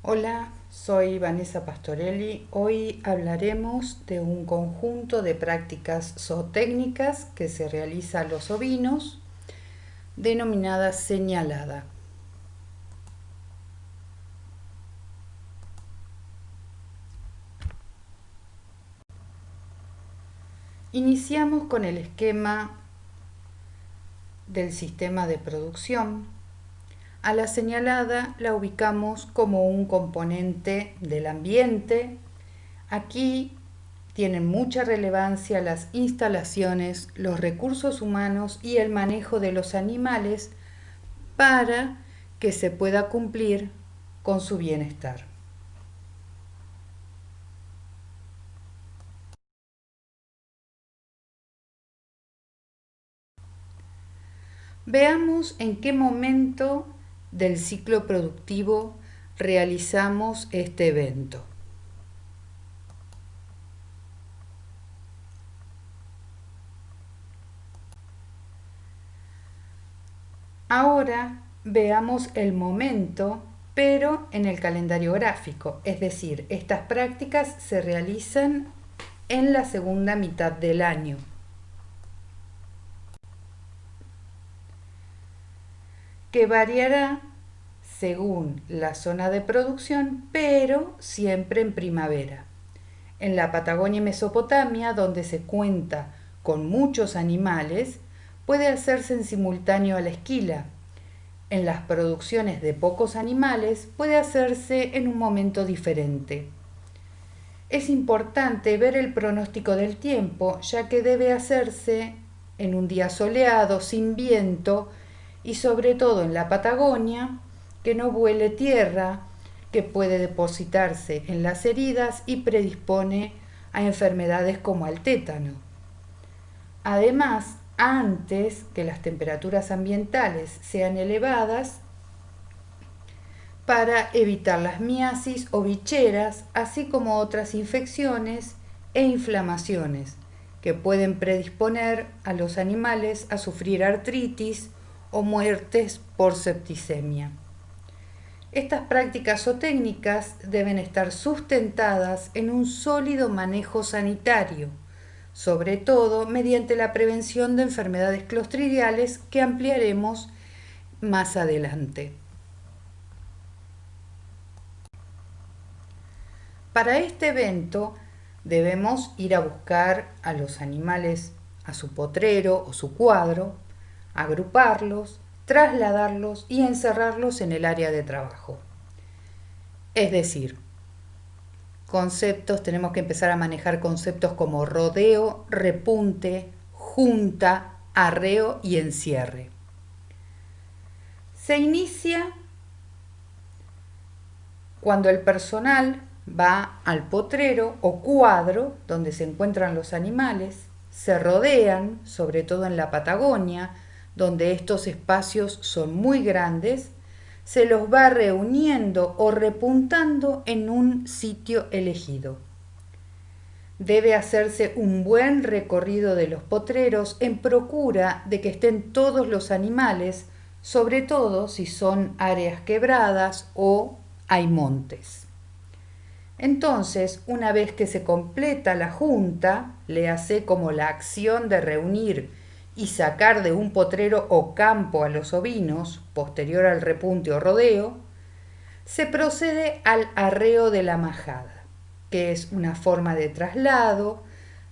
Hola, soy Vanessa Pastorelli. Hoy hablaremos de un conjunto de prácticas zootécnicas que se realiza a los ovinos, denominada señalada. Iniciamos con el esquema del sistema de producción. A la señalada la ubicamos como un componente del ambiente. Aquí tienen mucha relevancia las instalaciones, los recursos humanos y el manejo de los animales para que se pueda cumplir con su bienestar. Veamos en qué momento del ciclo productivo realizamos este evento. Ahora veamos el momento, pero en el calendario gráfico, es decir, estas prácticas se realizan en la segunda mitad del año, que variará según la zona de producción, pero siempre en primavera. En la Patagonia y Mesopotamia, donde se cuenta con muchos animales, puede hacerse en simultáneo a la esquila. En las producciones de pocos animales puede hacerse en un momento diferente. Es importante ver el pronóstico del tiempo, ya que debe hacerse en un día soleado, sin viento y sobre todo en la Patagonia, que no vuele tierra, que puede depositarse en las heridas y predispone a enfermedades como al tétano. Además, antes que las temperaturas ambientales sean elevadas, para evitar las miasis o bicheras, así como otras infecciones e inflamaciones que pueden predisponer a los animales a sufrir artritis o muertes por septicemia. Estas prácticas o técnicas deben estar sustentadas en un sólido manejo sanitario, sobre todo mediante la prevención de enfermedades clostridiales que ampliaremos más adelante. Para este evento debemos ir a buscar a los animales a su potrero o su cuadro, agruparlos, trasladarlos y encerrarlos en el área de trabajo. Es decir, tenemos que empezar a manejar conceptos como rodeo, repunte, junta, arreo y encierre. Se inicia cuando el personal va al potrero o cuadro donde se encuentran los animales, se rodean, sobre todo en la Patagonia, donde estos espacios son muy grandes, se los va reuniendo o repuntando en un sitio elegido. Debe hacerse un buen recorrido de los potreros en procura de que estén todos los animales, sobre todo si son áreas quebradas o hay montes. Entonces, una vez que se completa la junta, le hace como la acción de reunir y sacar de un potrero o campo a los ovinos, posterior al repunte o rodeo, se procede al arreo de la majada, que es una forma de traslado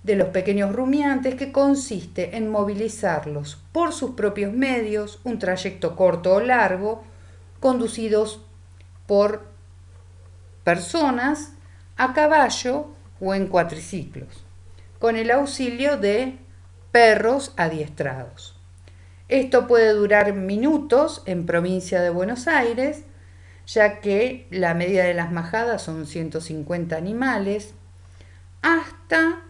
de los pequeños rumiantes que consiste en movilizarlos por sus propios medios, un trayecto corto o largo, conducidos por personas a caballo o en cuatriciclos, con el auxilio de perros adiestrados. Esto puede durar minutos en provincia de Buenos Aires, ya que la media de las majadas son 150 animales, hasta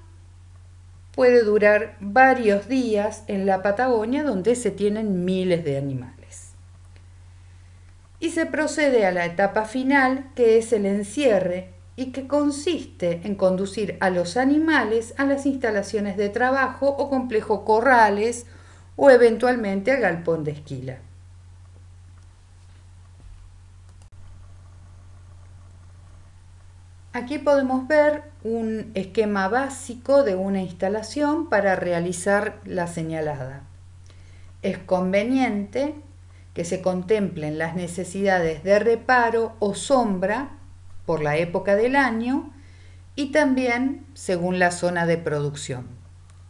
puede durar varios días en la Patagonia, donde se tienen miles de animales. Y se procede a la etapa final, que es el encierre, y que consiste en conducir a los animales a las instalaciones de trabajo o complejo corrales o eventualmente al galpón de esquila. Aquí podemos ver un esquema básico de una instalación para realizar la señalada. Es conveniente que se contemplen las necesidades de reparo o sombra por la época del año y también según la zona de producción.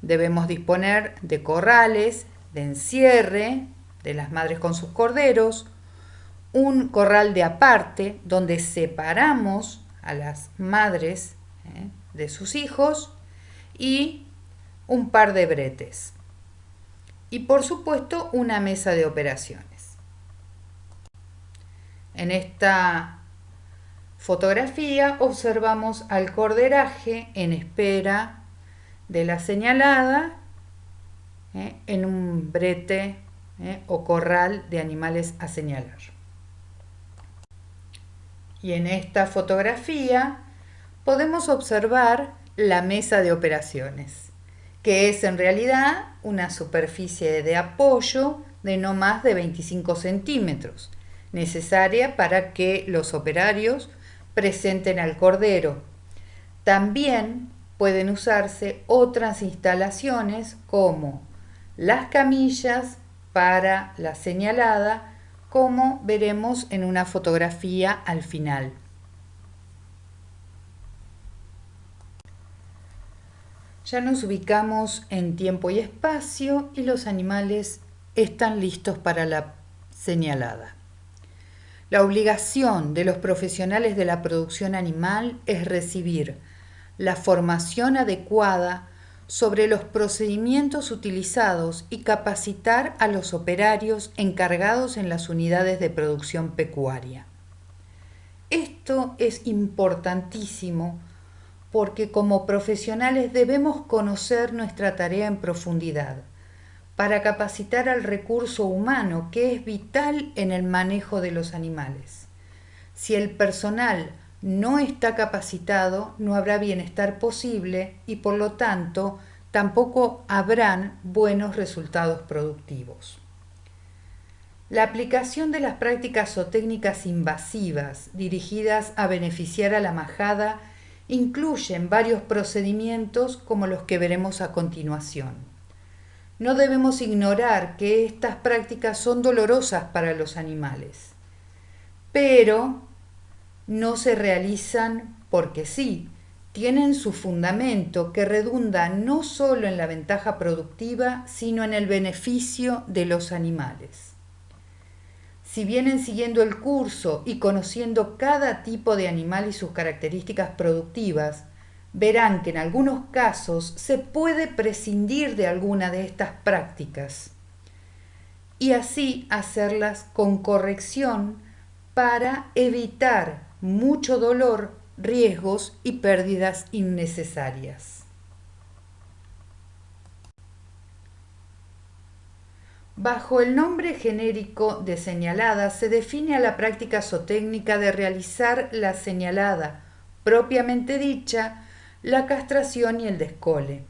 Debemos disponer de corrales, de encierre, de las madres con sus corderos, un corral de aparte donde separamos a las madres de sus hijos y un par de bretes. Y por supuesto una mesa de operaciones. En esta fotografía observamos al corderaje en espera de la señalada en un brete o corral de animales a señalar. Y en esta fotografía podemos observar la mesa de operaciones, que es en realidad una superficie de apoyo de no más de 25 centímetros, necesaria para que los operarios presenten al cordero. También pueden usarse otras instalaciones como las camillas para la señalada, como veremos en una fotografía al final. Ya nos ubicamos en tiempo y espacio y los animales están listos para la señalada. La obligación de los profesionales de la producción animal es recibir la formación adecuada sobre los procedimientos utilizados y capacitar a los operarios encargados en las unidades de producción pecuaria. Esto es importantísimo porque como profesionales debemos conocer nuestra tarea en profundidad para capacitar al recurso humano que es vital en el manejo de los animales. Si el personal no está capacitado, no habrá bienestar posible y por lo tanto tampoco habrán buenos resultados productivos. La aplicación de las prácticas o técnicas invasivas dirigidas a beneficiar a la majada incluyen varios procedimientos como los que veremos a continuación. No debemos ignorar que estas prácticas son dolorosas para los animales, pero no se realizan porque sí, tienen su fundamento que redunda no solo en la ventaja productiva, sino en el beneficio de los animales. Si vienen siguiendo el curso y conociendo cada tipo de animal y sus características productivas, verán que en algunos casos se puede prescindir de alguna de estas prácticas y así hacerlas con corrección para evitar mucho dolor, riesgos y pérdidas innecesarias. Bajo el nombre genérico de señalada se define a la práctica zootécnica de realizar la señalada, propiamente dicha, la castración y el descole.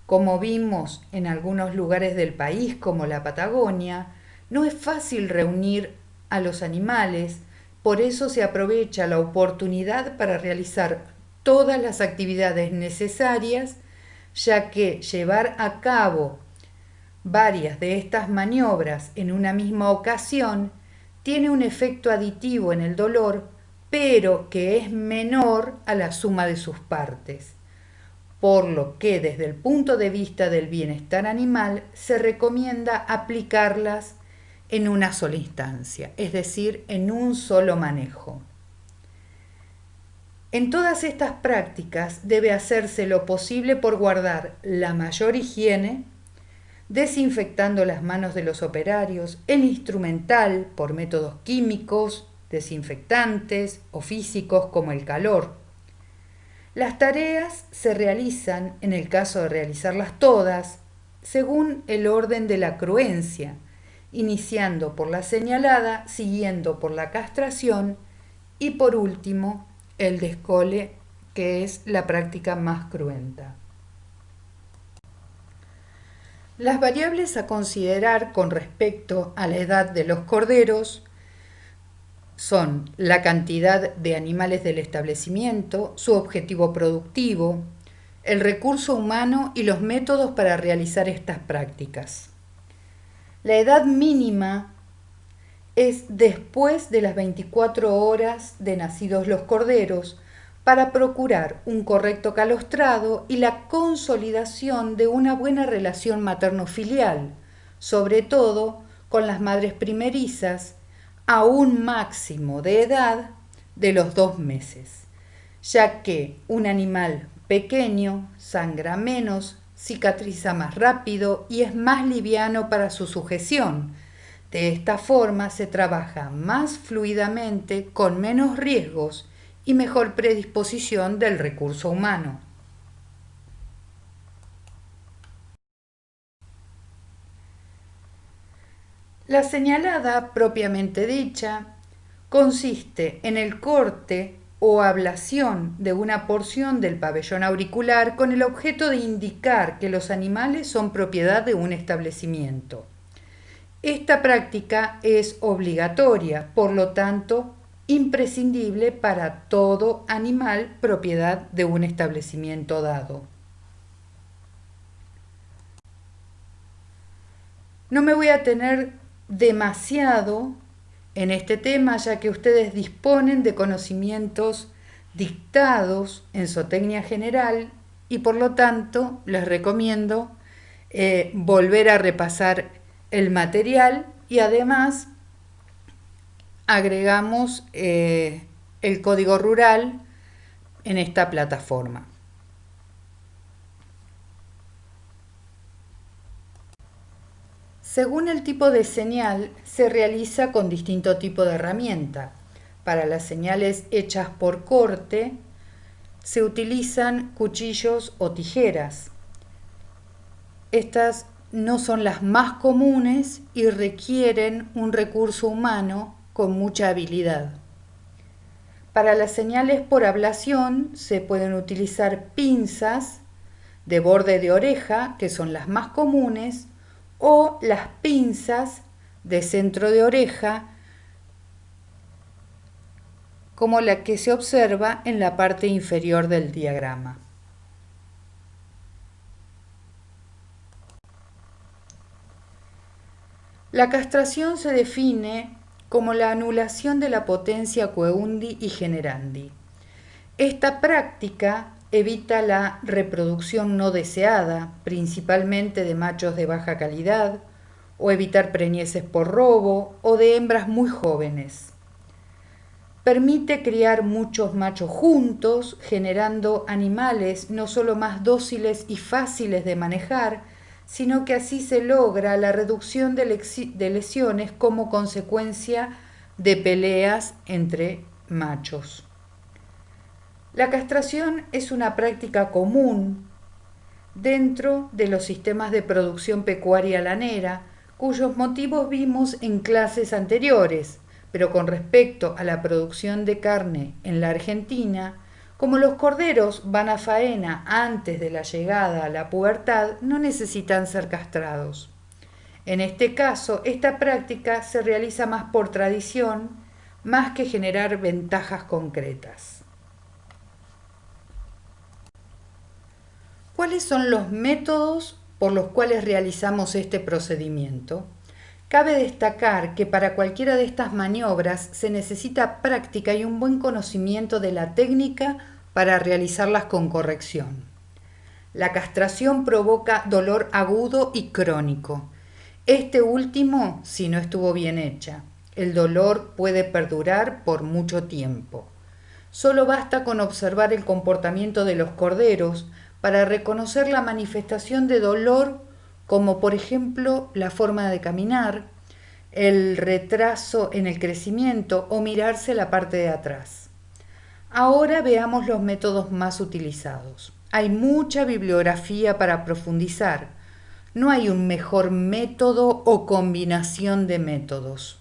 Como vimos en algunos lugares del país, como la Patagonia, no es fácil reunir a los animales, por eso se aprovecha la oportunidad para realizar todas las actividades necesarias, ya que llevar a cabo varias de estas maniobras en una misma ocasión tiene un efecto aditivo en el dolor, pero que es menor a la suma de sus partes, por lo que desde el punto de vista del bienestar animal se recomienda aplicarlas en una sola instancia, es decir, en un solo manejo. En todas estas prácticas debe hacerse lo posible por guardar la mayor higiene, desinfectando las manos de los operarios, el instrumental por métodos químicos, desinfectantes o físicos como el calor. Las tareas se realizan, en el caso de realizarlas todas, según el orden de la cruencia, iniciando por la señalada, siguiendo por la castración y por último el descole, que es la práctica más cruenta. Las variables a considerar con respecto a la edad de los corderos son la cantidad de animales del establecimiento, su objetivo productivo, el recurso humano y los métodos para realizar estas prácticas. La edad mínima es después de las 24 horas de nacidos los corderos para procurar un correcto calostrado y la consolidación de una buena relación materno-filial, sobre todo con las madres primerizas, a un máximo de edad de los 2 meses, ya que un animal pequeño sangra menos, cicatriza más rápido y es más liviano para su sujeción. De esta forma se trabaja más fluidamente, con menos riesgos y mejor predisposición del recurso humano. La señalada, propiamente dicha, consiste en el corte o ablación de una porción del pabellón auricular con el objeto de indicar que los animales son propiedad de un establecimiento. Esta práctica es obligatoria, por lo tanto, imprescindible para todo animal propiedad de un establecimiento dado. No me voy a tener demasiado en este tema, ya que ustedes disponen de conocimientos dictados en zootecnia general y por lo tanto les recomiendo volver a repasar el material y además agregamos el código rural en esta plataforma. Según el tipo de señal, se realiza con distinto tipo de herramienta. Para las señales hechas por corte, se utilizan cuchillos o tijeras. Estas no son las más comunes y requieren un recurso humano con mucha habilidad. Para las señales por ablación se pueden utilizar pinzas de borde de oreja, que son las más comunes, o las pinzas de centro de oreja, como la que se observa en la parte inferior del diagrama. La castración se define como la anulación de la potencia coeundi y generandi. Esta práctica evita la reproducción no deseada, principalmente de machos de baja calidad, o evitar preñeces por robo o de hembras muy jóvenes. Permite criar muchos machos juntos, generando animales no solo más dóciles y fáciles de manejar, sino que así se logra la reducción de lesiones como consecuencia de peleas entre machos. La castración es una práctica común dentro de los sistemas de producción pecuaria lanera, cuyos motivos vimos en clases anteriores, pero con respecto a la producción de carne en la Argentina, como los corderos van a faena antes de la llegada a la pubertad, no necesitan ser castrados. En este caso, esta práctica se realiza más por tradición, más que generar ventajas concretas. ¿Cuáles son los métodos por los cuales realizamos este procedimiento? Cabe destacar que para cualquiera de estas maniobras se necesita práctica y un buen conocimiento de la técnica para realizarlas con corrección. La castración provoca dolor agudo y crónico. Este último, si no estuvo bien hecha, el dolor puede perdurar por mucho tiempo. Solo basta con observar el comportamiento de los corderos para reconocer la manifestación de dolor, como por ejemplo la forma de caminar, el retraso en el crecimiento o mirarse la parte de atrás. Ahora veamos los métodos más utilizados. Hay mucha bibliografía para profundizar. No hay un mejor método o combinación de métodos.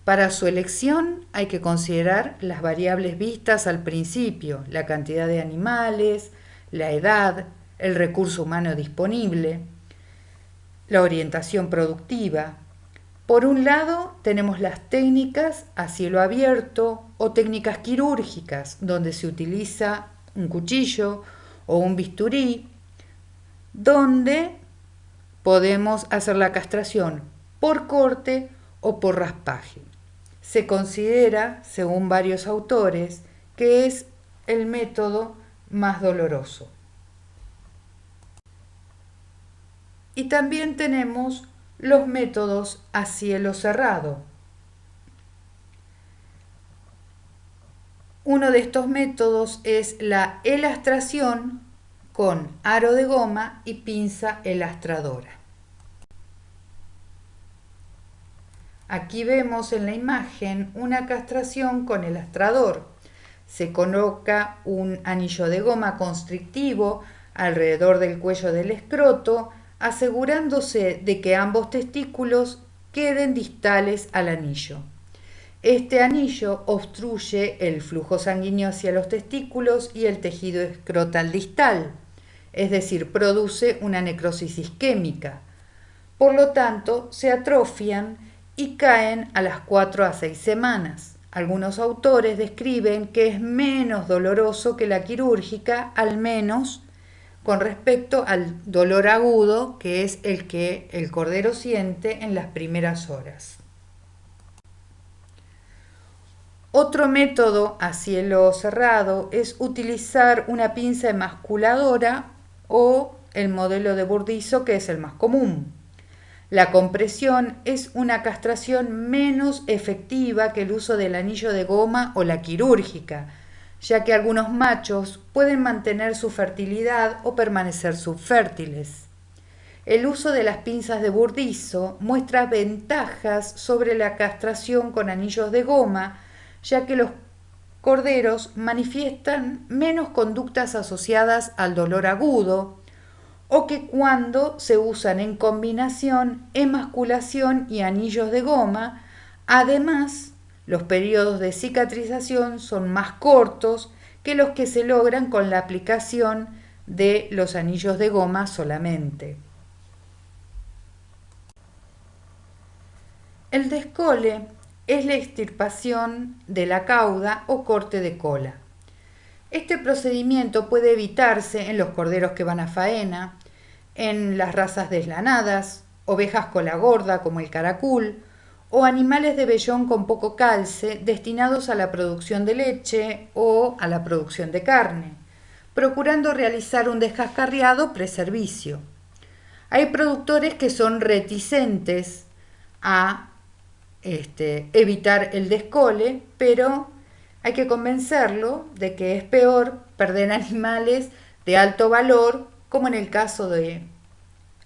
Para su elección hay que considerar las variables vistas al principio, la cantidad de animales, la edad, el recurso humano disponible, la orientación productiva, Por un lado, tenemos las técnicas a cielo abierto o técnicas quirúrgicas, donde se utiliza un cuchillo o un bisturí, donde podemos hacer la castración por corte o por raspaje. Se considera, según varios autores, que es el método más doloroso. Y también tenemos los métodos a cielo cerrado. Uno de estos métodos es la elastración con aro de goma y pinza elastradora. Aquí vemos en la imagen una castración con elastrador. Se coloca un anillo de goma constrictivo alrededor del cuello del escroto, asegurándose de que ambos testículos queden distales al anillo. Este anillo obstruye el flujo sanguíneo hacia los testículos y el tejido escrotal distal, es decir, produce una necrosis isquémica. Por lo tanto, se atrofian y caen a las 4 a 6 semanas. Algunos autores describen que es menos doloroso que la quirúrgica, al menos con respecto al dolor agudo, que es el que el cordero siente en las primeras horas. Otro método a cielo cerrado es utilizar una pinza emasculadora o el modelo de Burdizo, que es el más común. La compresión es una castración menos efectiva que el uso del anillo de goma o la quirúrgica, ya que algunos machos pueden mantener su fertilidad o permanecer subfértiles. El uso de las pinzas de Burdizo muestra ventajas sobre la castración con anillos de goma, ya que los corderos manifiestan menos conductas asociadas al dolor agudo, o que cuando se usan en combinación emasculación y anillos de goma, además los periodos de cicatrización son más cortos que los que se logran con la aplicación de los anillos de goma solamente. El descole es la extirpación de la cauda o corte de cola. Este procedimiento puede evitarse en los corderos que van a faena, en las razas deslanadas, ovejas cola gorda como el caracul, o animales de vellón con poco calce destinados a la producción de leche o a la producción de carne, procurando realizar un descascarriado preservicio. Hay productores que son reticentes a evitar el descole, pero hay que convencerlo de que es peor perder animales de alto valor, como en el caso de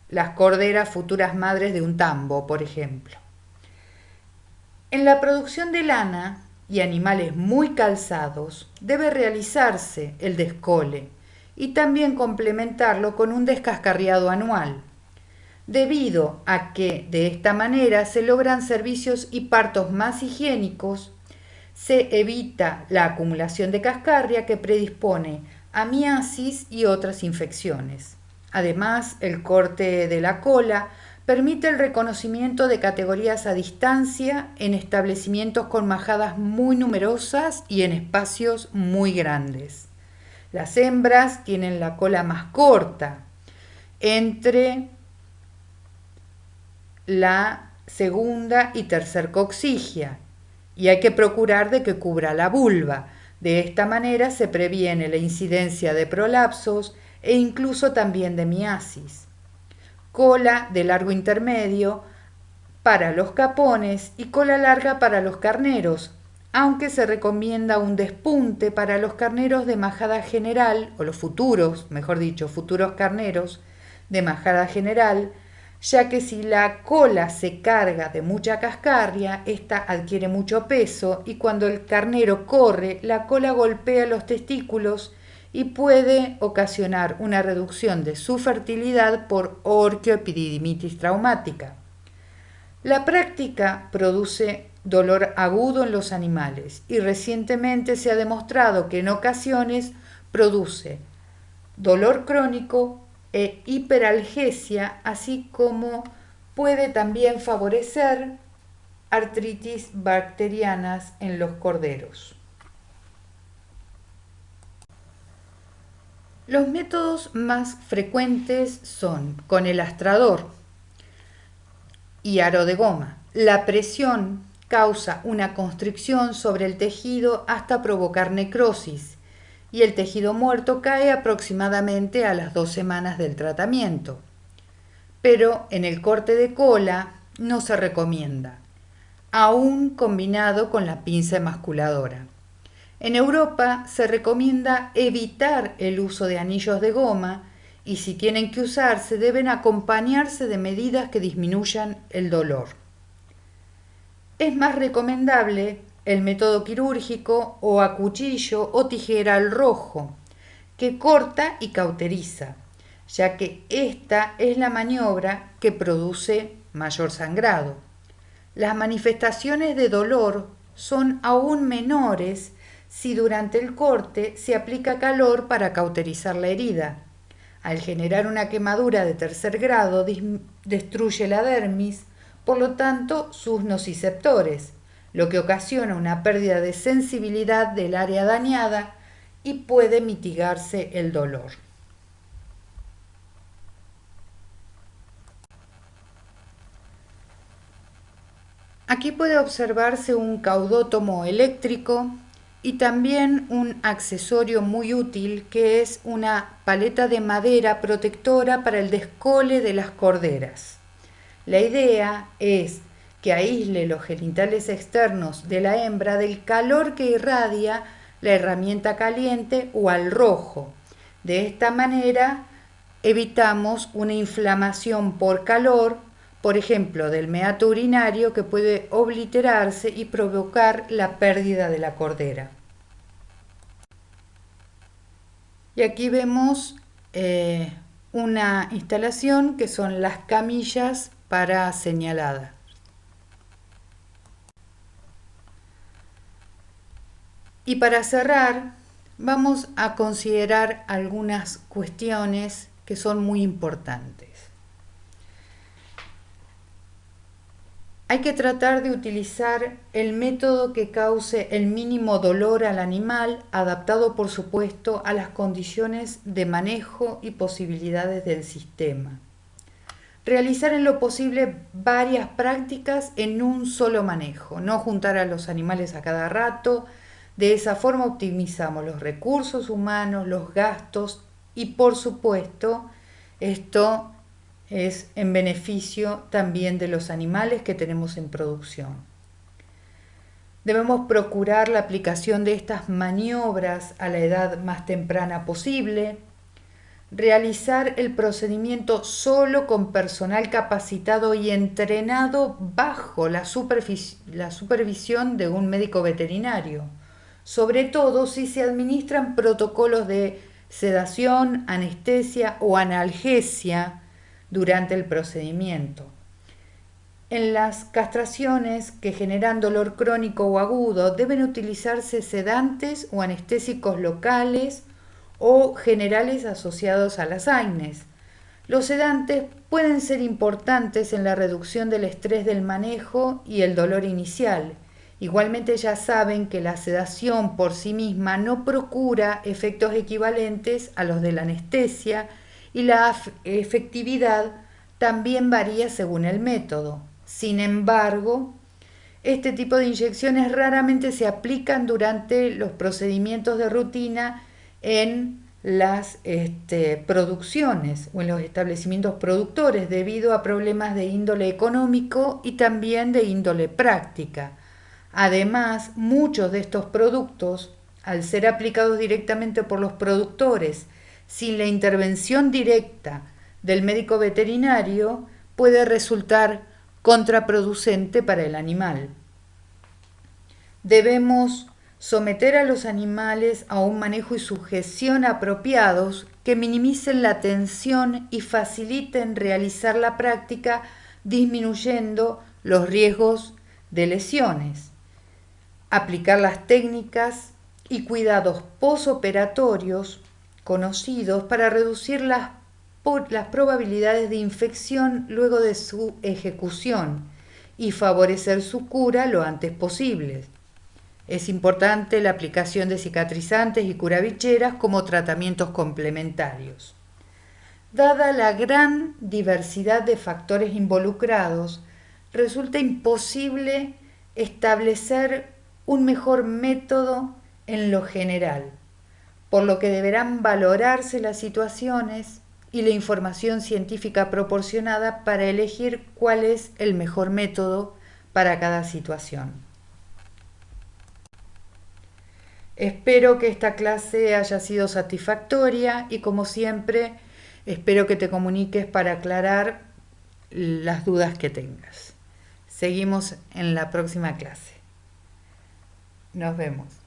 las corderas futuras madres de un tambo, por ejemplo. En la producción de lana y animales muy calzados debe realizarse el descole y también complementarlo con un descascarriado anual, debido a que de esta manera se logran servicios y partos más higiénicos, se evita la acumulación de cascarria que predispone a miasis y otras infecciones. Además, el corte de la cola permite el reconocimiento de categorías a distancia en establecimientos con majadas muy numerosas y en espacios muy grandes. Las hembras tienen la cola más corta, entre la segunda y tercer coxigia, y hay que procurar de que cubra la vulva. De esta manera se previene la incidencia de prolapsos e incluso también de miasis. Cola de largo intermedio para los capones y cola larga para los carneros, aunque se recomienda un despunte para los carneros de majada general, o los futuros, mejor dicho, futuros carneros de majada general, ya que si la cola se carga de mucha cascarria, ésta adquiere mucho peso y cuando el carnero corre, la cola golpea los testículos y puede ocasionar una reducción de su fertilidad por orquioepididimitis traumática. La práctica produce dolor agudo en los animales y recientemente se ha demostrado que en ocasiones produce dolor crónico e hiperalgesia, así como puede también favorecer artritis bacterianas en los corderos. Los métodos más frecuentes son con el astrador y aro de goma. La presión causa una constricción sobre el tejido hasta provocar necrosis y el tejido muerto cae aproximadamente a las 2 semanas del tratamiento. Pero en el corte de cola no se recomienda, aún combinado con la pinza emasculadora. En Europa se recomienda evitar el uso de anillos de goma y si tienen que usarse deben acompañarse de medidas que disminuyan el dolor. Es más recomendable el método quirúrgico o a cuchillo o tijera al rojo, que corta y cauteriza, ya que esta es la maniobra que produce mayor sangrado. Las manifestaciones de dolor son aún menores si durante el corte se aplica calor para cauterizar la herida. Al generar una quemadura de 3er grado destruye la dermis, por lo tanto sus nociceptores, lo que ocasiona una pérdida de sensibilidad del área dañada y puede mitigarse el dolor. Aquí puede observarse un caudótomo eléctrico y también un accesorio muy útil que es una paleta de madera protectora para el descole de las corderas. La idea es que aísle los genitales externos de la hembra del calor que irradia la herramienta caliente o al rojo. De esta manera evitamos una inflamación por calor, por ejemplo, del meato urinario que puede obliterarse y provocar la pérdida de la cordera. Y aquí vemos una instalación que son las camillas para señalada. Y para cerrar, vamos a considerar algunas cuestiones que son muy importantes. Hay que tratar de utilizar el método que cause el mínimo dolor al animal, adaptado por supuesto a las condiciones de manejo y posibilidades del sistema. Realizar en lo posible varias prácticas en un solo manejo, no juntar a los animales a cada rato. De esa forma optimizamos los recursos humanos, los gastos y por supuesto esto es en beneficio también de los animales que tenemos en producción. Debemos procurar la aplicación de estas maniobras a la edad más temprana posible, realizar el procedimiento solo con personal capacitado y entrenado bajo la supervisión de un médico veterinario, sobre todo si se administran protocolos de sedación, anestesia o analgesia durante el procedimiento. En las castraciones que generan dolor crónico o agudo deben utilizarse sedantes o anestésicos locales o generales asociados a las AINES. Los sedantes pueden ser importantes en la reducción del estrés del manejo y el dolor inicial. Igualmente ya saben que la sedación por sí misma no procura efectos equivalentes a los de la anestesia y la efectividad también varía según el método. Sin embargo, este tipo de inyecciones raramente se aplican durante los procedimientos de rutina en las producciones o en los establecimientos productores debido a problemas de índole económico y también de índole práctica. Además, muchos de estos productos, al ser aplicados directamente por los productores sin la intervención directa del médico veterinario, puede resultar contraproducente para el animal. Debemos someter a los animales a un manejo y sujeción apropiados que minimicen la tensión y faciliten realizar la práctica, disminuyendo los riesgos de lesiones. Aplicar las técnicas y cuidados posoperatorios conocidos para reducir las probabilidades de infección luego de su ejecución y favorecer su cura lo antes posible. Es importante la aplicación de cicatrizantes y curavicheras como tratamientos complementarios. Dada la gran diversidad de factores involucrados, resulta imposible establecer un mejor método en lo general, por lo que deberán valorarse las situaciones y la información científica proporcionada para elegir cuál es el mejor método para cada situación. Espero que esta clase haya sido satisfactoria y, como siempre, espero que te comuniques para aclarar las dudas que tengas. Seguimos en la próxima clase. Nos vemos.